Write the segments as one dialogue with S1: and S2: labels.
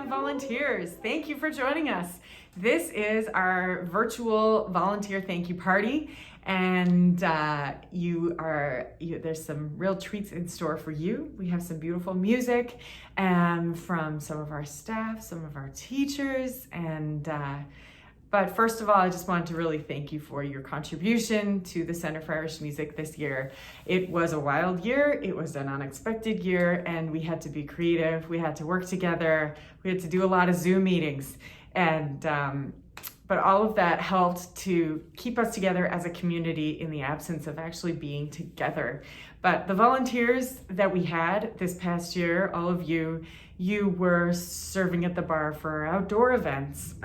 S1: Volunteers, thank you for joining us. This is our virtual volunteer thank you party, and there's some real treats in store for you. We have some beautiful music from some of our staff, some of our teachers, but first of all, I just wanted to really thank you for your contribution to the Center for Irish Music this year. It was a wild year, it was an unexpected year, and we had to be creative, we had to work together, we had to do a lot of Zoom meetings, but all of that helped to keep us together as a community in the absence of actually being together. But the volunteers that we had this past year, all of you were serving at the bar for our outdoor events.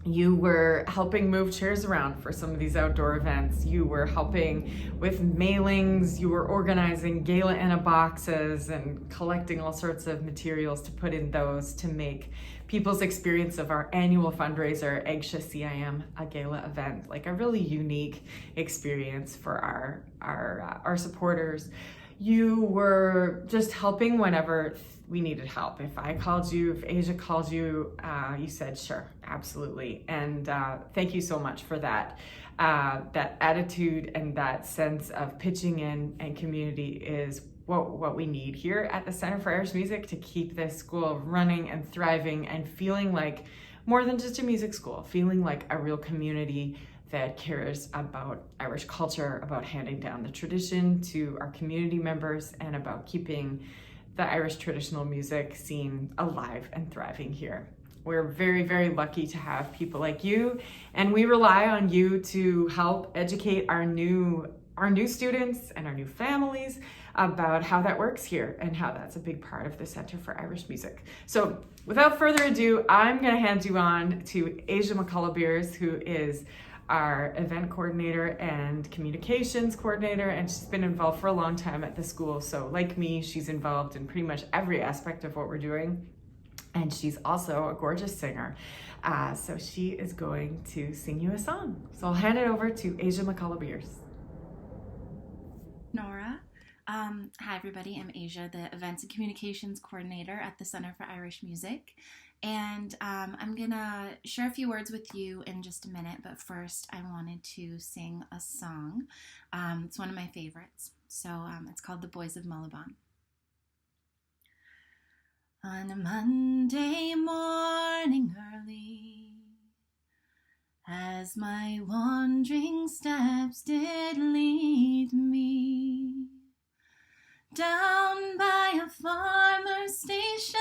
S1: You were helping move chairs around for some of these outdoor events. You were helping with mailings. You were organizing Gala Anna boxes and collecting all sorts of materials to put in those to make people's experience of our annual fundraiser, Egsha CIM, a gala event, like a really unique experience for our supporters. You were just helping whenever we needed help. If I called you, if Asia called you, you said, sure, absolutely. And thank you so much for that. That attitude and that sense of pitching in and community is what we need here at the Center for Irish Music to keep this school running and thriving and feeling like more than just a music school, feeling like a real community that cares about Irish culture, about handing down the tradition to our community members, and about keeping the Irish traditional music scene alive and thriving here. We're very, very lucky to have people like you, and we rely on you to help educate our new students and our new families about how that works here and how that's a big part of the Center for Irish Music. So without further ado, I'm gonna hand you on to Asia McCullough-Beers, who is our event coordinator and communications coordinator, and she's been involved for a long time at the school. So like me, she's involved in pretty much every aspect of what we're doing. And she's also a gorgeous singer. So she is going to sing you a song. So I'll hand it over to Asia McCullough-Beers.
S2: Nora. Hi everybody, I'm Asia, the Events and Communications Coordinator at the Center for Irish Music. And I'm gonna share a few words with you in just a minute, but first I wanted to sing a song. It's one of my favorites. So it's called The Boys of Mullibon. On a Monday morning early, as my wandering steps did lead me down by a farmer's station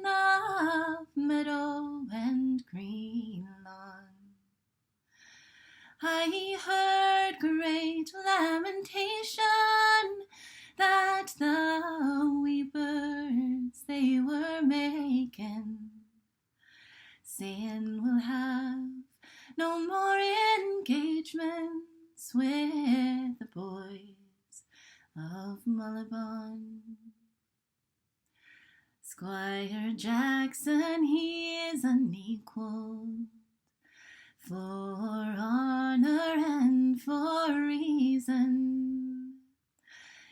S2: of meadow and green lawn, I heard great lamentation that the wee birds they were making, saying we'll have no more engagements with the boys of Mullibon. Squire Jackson, he is unequaled for honor and for reason.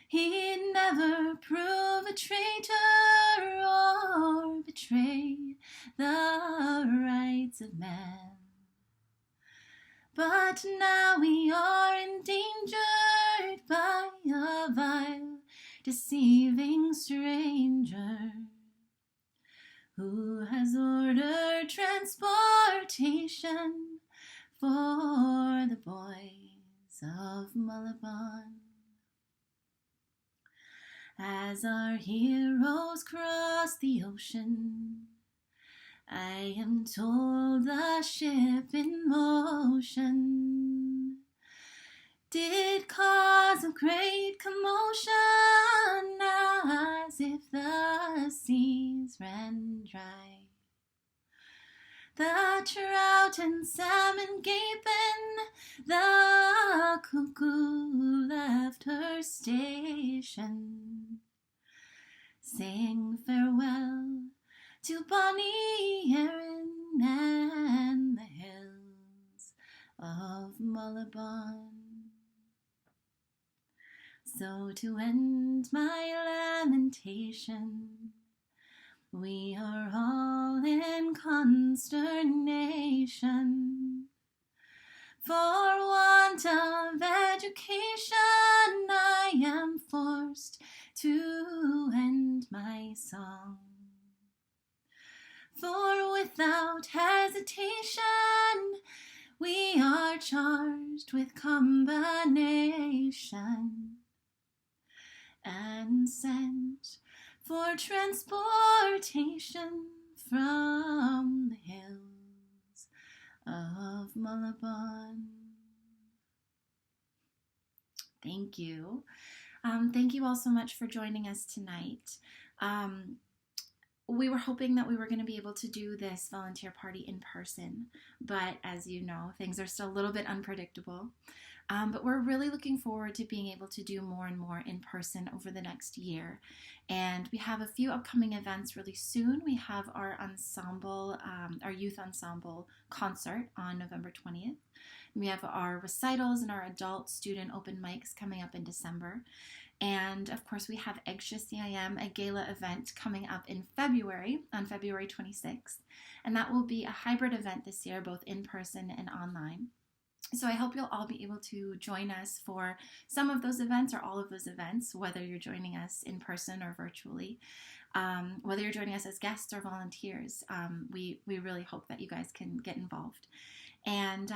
S2: He'd never prove a traitor or betray the rights of man. But now we are endangered by a vile, deceiving stranger who has ordered transportation for the boys of Mullibon. As our heroes cross the ocean, I am told the ship in motion did cause a great commotion, as if the seas ran dry. The trout and salmon gaping, the cuckoo left her station, sing farewell to Bonnie Erin and the hills of Mullabon. So to end my lamentation, we are all in consternation. For want of education, I am forced to end my song. For without hesitation, we are charged with combination and sent for transportation from the hills of Mullabon. Thank you. Thank you all so much for joining us tonight. We were hoping that we were going to be able to do this volunteer party in person, but as you know, things are still a little bit unpredictable. But we're really looking forward to being able to do more and more in person over the next year. And we have a few upcoming events really soon. We have our ensemble, our youth ensemble concert on November 20th. We have our recitals and our adult student open mics coming up in December. And of course, we have Eggsha CIM, a gala event coming up in February, on February 26th. And that will be a hybrid event this year, both in person and online. So I hope you'll all be able to join us for some of those events or all of those events, whether you're joining us in person or virtually, whether you're joining us as guests or volunteers. We really hope that you guys can get involved. And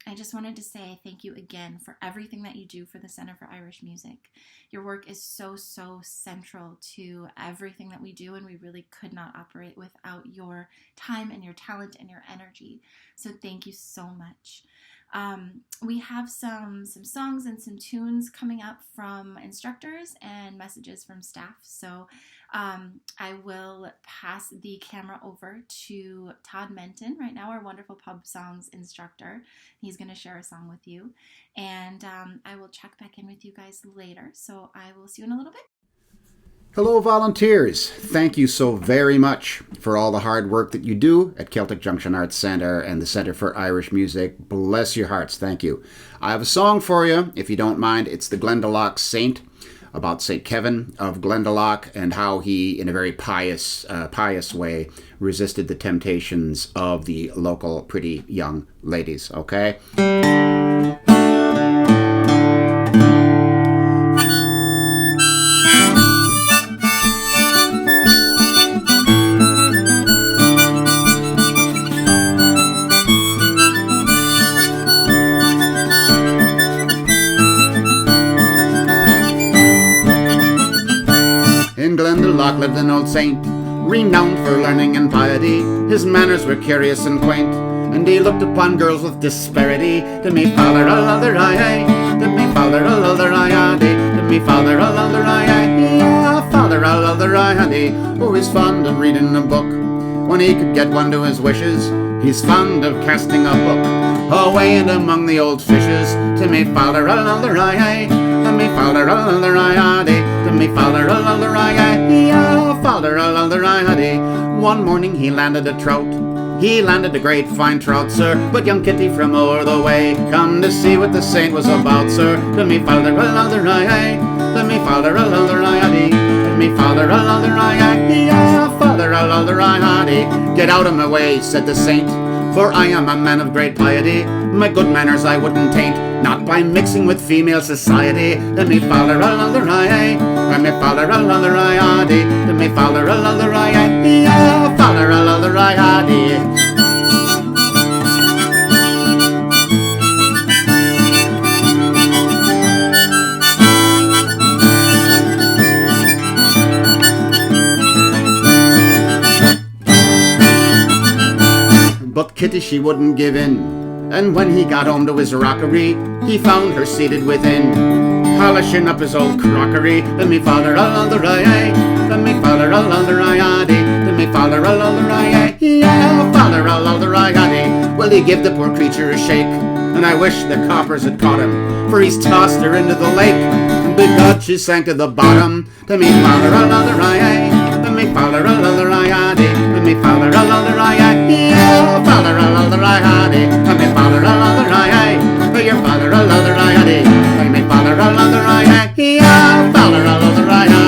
S2: I just wanted to say thank you again for everything that you do for the Center for Irish Music. Your work is so central to everything that we do, and we really could not operate without your time and your talent and your energy. So thank you so much. We have some songs and some tunes coming up from instructors and messages from staff. So I will pass the camera over to Todd Menton right now, our wonderful pub songs instructor. He's going to share a song with you. And I will check back in with you guys later. So I will see you in a little bit.
S3: Hello, volunteers. Thank you so very much for all the hard work that you do at Celtic Junction Arts Centre and the Centre for Irish Music. Bless your hearts. Thank you. I have a song for you, if you don't mind. It's the Glendalough Saint, about St. Kevin of Glendalough and how he, in a very pious way, resisted the temptations of the local pretty young ladies. Okay? In Glendalough lived an old saint, renowned for learning and piety. His manners were curious and quaint, and he looked upon girls with disparity. To me father a lother aye, to me father a lother aye, to me father a lother aye, yeah, father a lother aye. Oh, he's fond of reading a book when he could get one to his wishes. He's fond of casting a hook away and among the old fishes. To me father a lother aye, to me father a lother aye, to me father a lother aye, yeah, father a lother aye. One morning he landed a trout. He landed a great fine trout, sir, but young Kitty from o'er the way come to see what the saint was about, sir. To me father a lother aye, to me father a lother aye, to me father a lother aye, yeah, father a lother aye. Get out of my way, said the saint, for I am a man of great piety. My good manners I wouldn't taint, not by mixing with female society. To me father a lother aye, to me father a lother aye, to me father a lother aye, yeah, father a lother aye. But Kitty, she wouldn't give in, and when he got home to his rockery, he found her seated within, polishing up his old crockery. To me father a lother aye, to me father a lother aye, to me father a lother aye, yeah, father a lother aye. Well, he give the poor creature a shake, and I wish the coppers had caught him, for he's tossed her into the lake, and big God, she sank to the bottom. To me father a lother aye, me faller a lother I addy, and me faller a lother I addy, oh, faller a lother I addy, and me faller a lother I addy, your father a lother I addy, and me faller a lother I addy, oh, faller a lother I addy.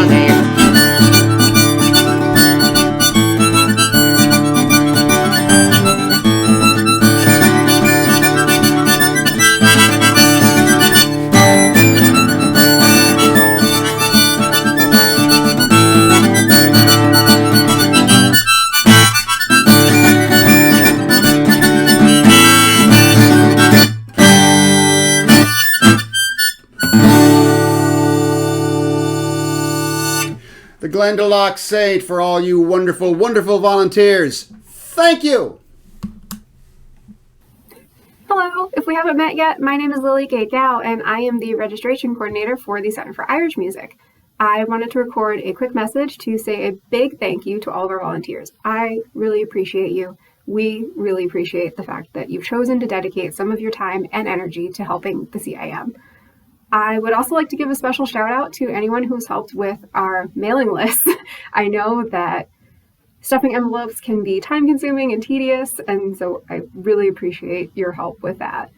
S3: The Glendalough Saint for all you wonderful, wonderful volunteers. Thank you.
S4: Hello, if we haven't met yet, my name is Lily Kate Dow, and I am the registration coordinator for the Center for Irish Music. I wanted to record a quick message to say a big thank you to all of our volunteers. I really appreciate you. We really appreciate the fact that you've chosen to dedicate some of your time and energy to helping the CIM. I would also like to give a special shout out to anyone who's helped with our mailing list. I know that stuffing envelopes can be time consuming and tedious, and so I really appreciate your help with that.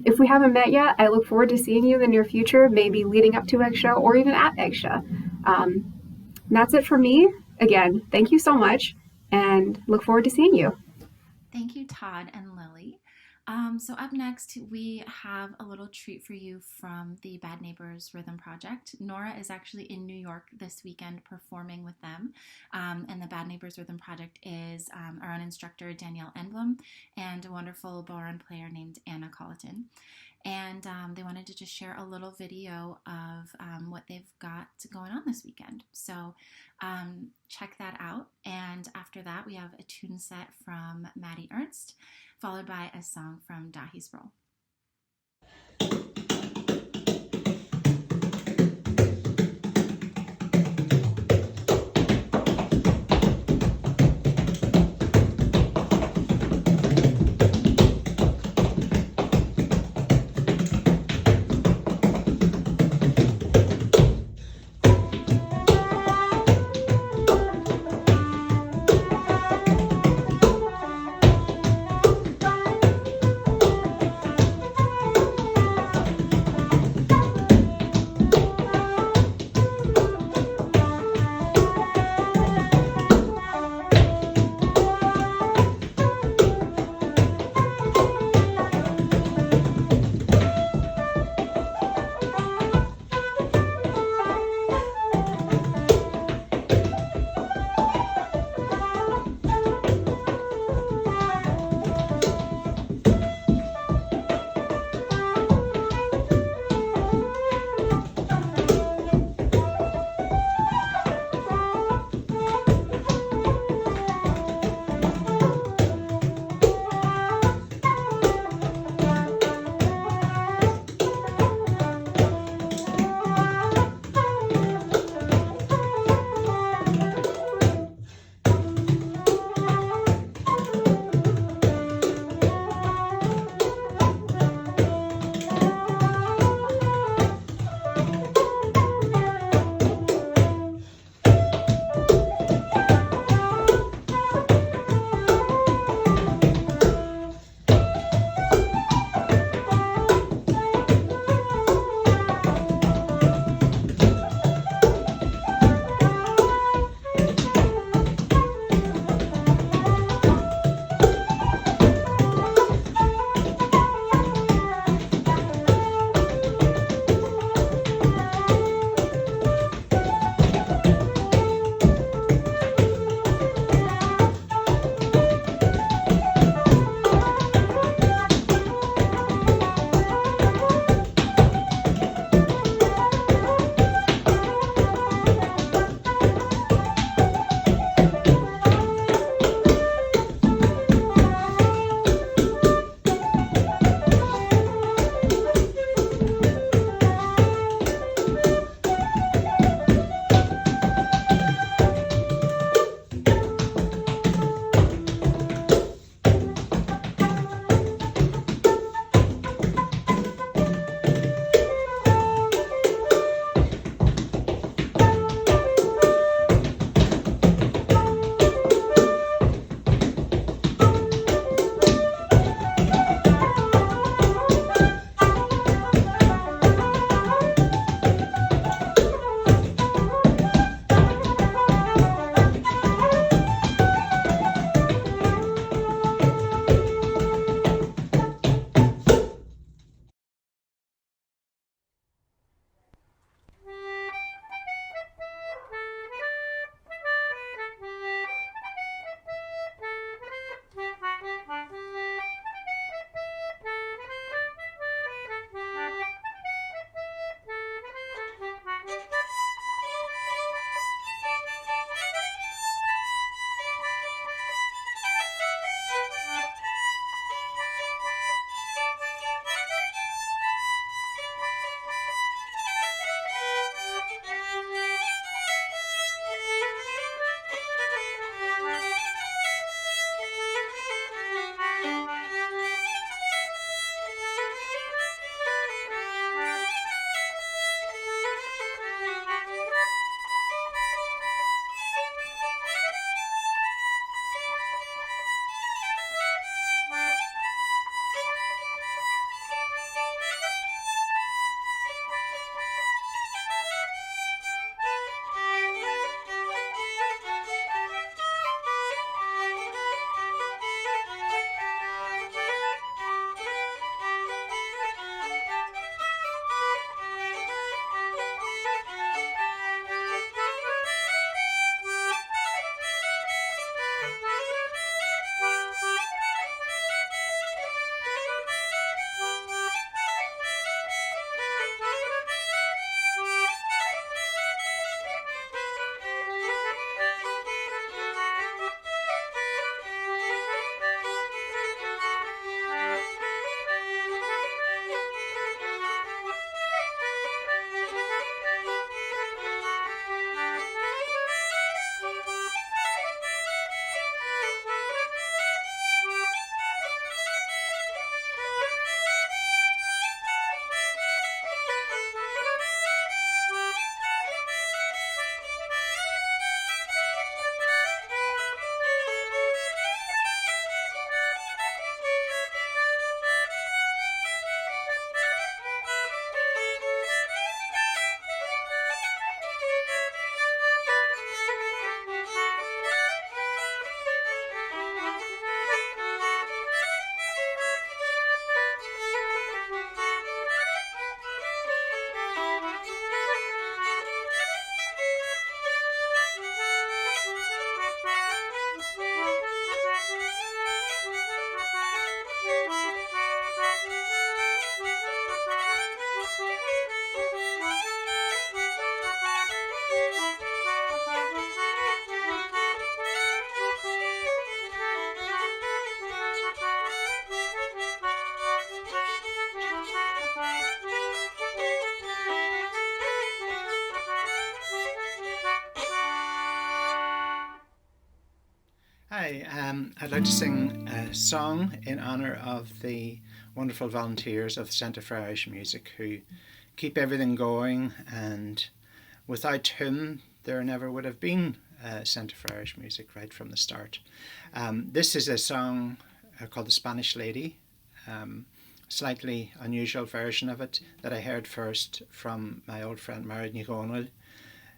S4: If we haven't met yet, I look forward to seeing you in the near future, maybe leading up to EGSHA or even at EGSHA. That's it for me. Again, thank you so much and look forward to seeing you.
S2: Thank you, Todd and Lily. So up next, we have a little treat for you from the Bad Neighbors Rhythm Project. Nora is actually in New York this weekend performing with them. And the Bad Neighbors Rhythm Project is our own instructor, Danielle Enblum, and a wonderful bodhrán player named Anna Colleton. And they wanted to just share a little video of what they've got going on this weekend. So check that out. And after that, we have a tune set from Maddie Ernst, followed by a song from Dahi's Roll.
S5: Hi, I'd like to sing a song in honour of the wonderful volunteers of the Centre for Irish Music who keep everything going, and without whom there never would have been a Centre for Irish Music right from the start. This is a song called The Spanish Lady, slightly unusual version of it that I heard first from my old friend Mary Nigonal,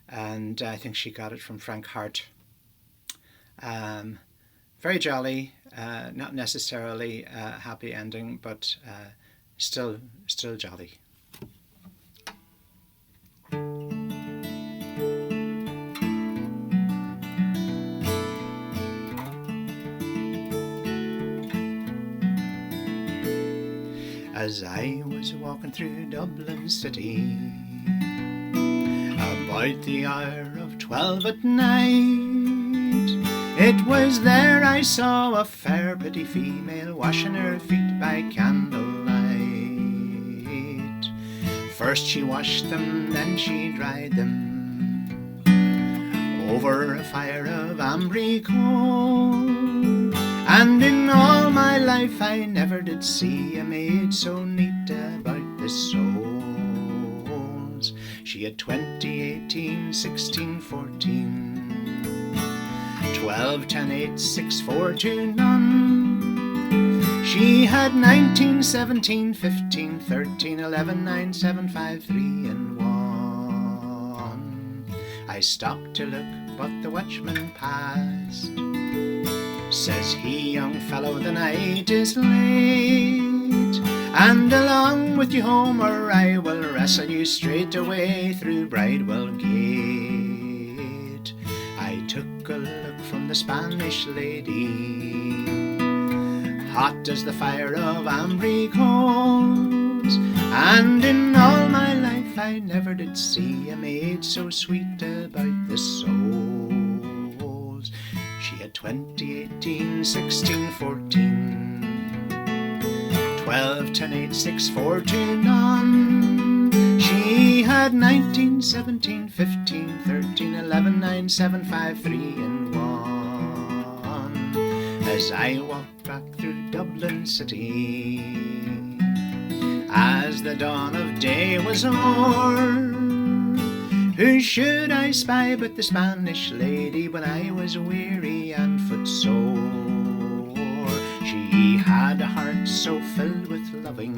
S5: and I think she got it from Frank Hart. Very jolly, not necessarily a happy ending, but still jolly. As I was walking through Dublin City about the hour of 12 at night, it was there I saw a fair pretty female washing her feet by candlelight. First she washed them, then she dried them over a fire of ambry coal. And in all my life I never did see a maid so neat about the soles. She had 20, 18, 16, 14, 12, 10, 8, 6, 4, 2, none. She had 19, 17, 15, 13, 11, 9, 7, 5, 3, and 1. I stopped to look, but the watchman passed. Says he, young fellow, the night is late, and along with you home, or I will wrestle you straight away through Bridewell Gate. I took a look from the Spanish lady, hot as the fire of ambry coals, and in all my life I never did see a maid so sweet about the soles. She had 20, 18, 16, 14, 12, 10, 8, 6, 4, 2, none. She had 19, 17, 15, 13, 11, 9, 7, 5, 3, and 1. As I walked back through Dublin City, as the dawn of day was o'er, who should I spy but the Spanish lady when I was weary and footsore? She had a heart so filled with loving,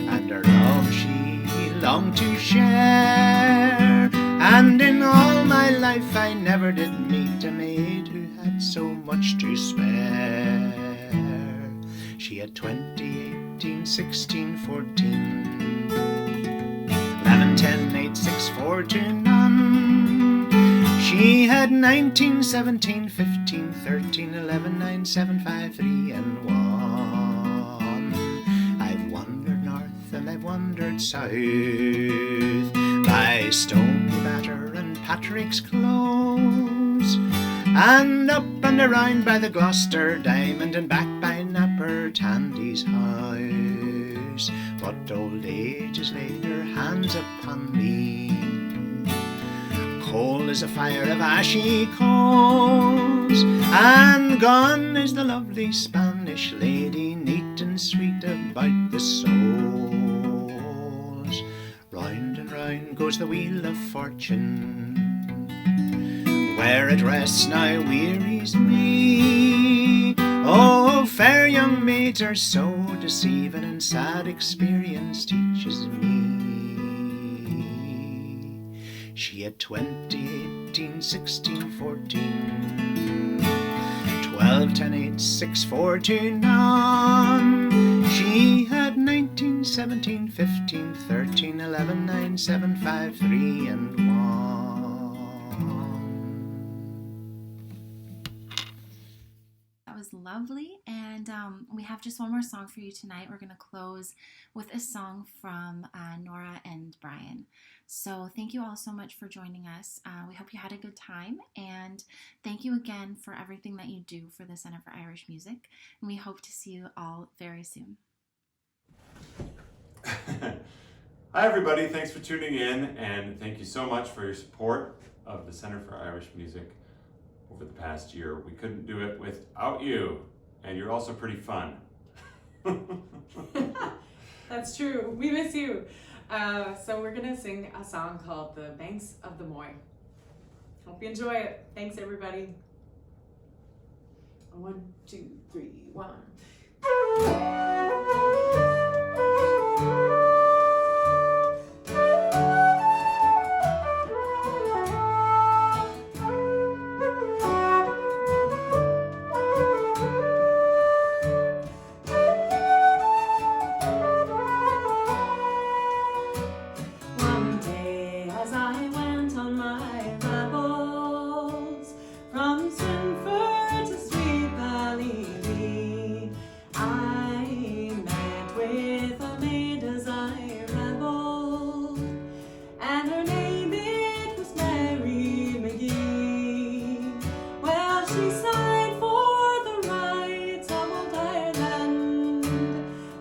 S5: and her love she longed to share. And in all my life I never did meet a maid who had so much to spare. She had 20, 18, 16, 14, 11, 10, 8, 6, 4, 2, none. She had 19, 17, 15, 13, 11, 9, 7, 5, 3, and 1. I've wandered north and I've wandered south, by Stony Batter and Patrick's Close, and up and around by the Gloucester Diamond, and back by Napper Tandy's house. But old age has laid her hands upon me, cold as a fire of ashy coals, and gone is the lovely Spanish lady, neat and sweet about the soles. Round and round goes the wheel of fortune, where it rests now wearies me. Oh, fair young maids are so deceiving, and sad experience teaches me. She had 20, 18, 16, 14, 12, 10, 8, 6, 4, 2, none. She had 19, 17, 15, 13, 11, 9, 7, 5, 3, and 1.
S2: Lovely, and we have just one more song for you tonight. We're going to close with a song from Nora and Brian. So thank you all so much for joining us. We hope you had a good time, and thank you again for everything that you do for the Centre for Irish Music, and we hope to see you all very soon.
S6: Hi everybody, thanks for tuning in, and thank you so much for your support of the Centre for Irish Music. over the past year. We couldn't do it without you, and you're also pretty fun.
S1: That's true. We miss you. So we're gonna sing a song called The Banks of the Moy. Hope you enjoy it. Thanks, everybody. 1, 2, 3, 1. One day as I went on my rambles from Swinford to Sweet Valley Lee, I met with a maid as I rambled, and her name it was Mary McGee. Well, she sighed for the rights of old Ireland,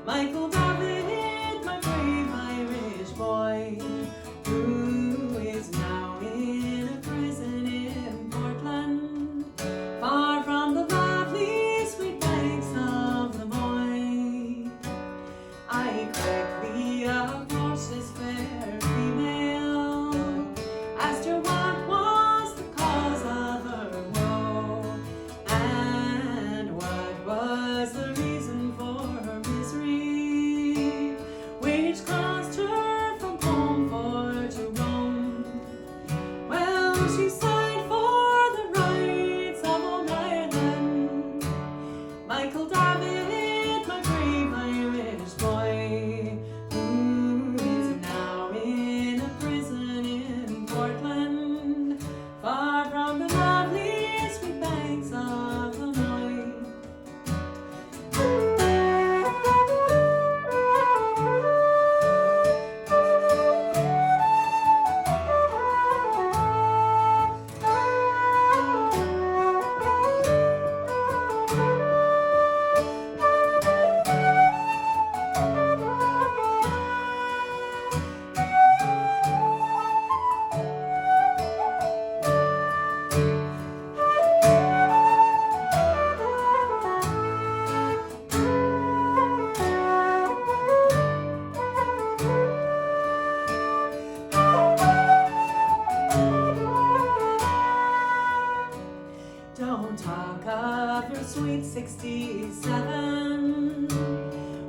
S1: Michael David, my brave Irish boy, who is now in a prison in Portland, far from the lovely sweet banks of the Moy. I quickly approached this fair female, asked her what was the cause of her woe, and what was the reason for her misery, which caused her from home for to roam. Well, she sighed for the rights of old Ireland, Michael David, my brave Irish boy, who is now in a prison in Portland, far from the lovely sweet banks of the Moy. Don't talk of your sweet 67.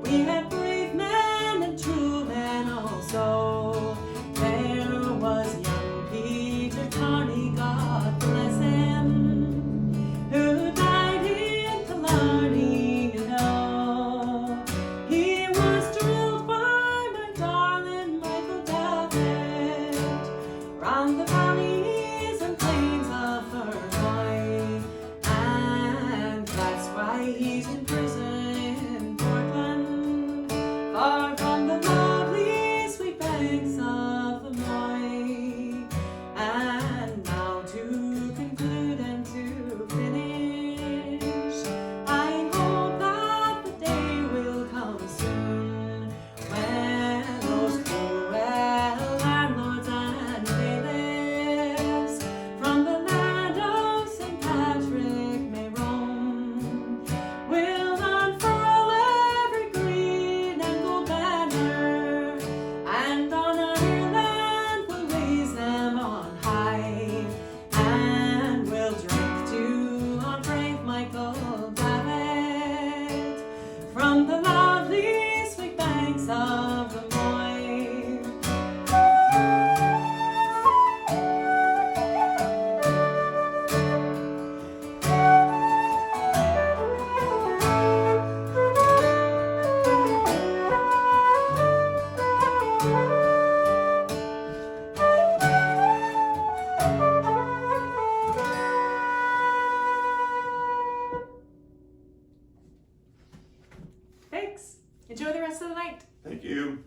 S1: We had brave men and true men also. There was young Peter Carney, God bless him, who died in Killarney, you know. He was drilled by my darling Michael David, round the valleys and plains of Fermoy, and that's why he's in prison in Portland, far from the lovely sweet banks of the Moy. And now to conclude and to finish, I hope that the day will come soon when those cruel landlords and bailiffs from the land of St. Patrick may roam, will unfurl every green and gold banner, and on Ireland will raise them on high, and will drink to our brave Michael David from the lovely sweet banks of the Moy. Thanks. Enjoy the rest of the night.
S6: Thank you.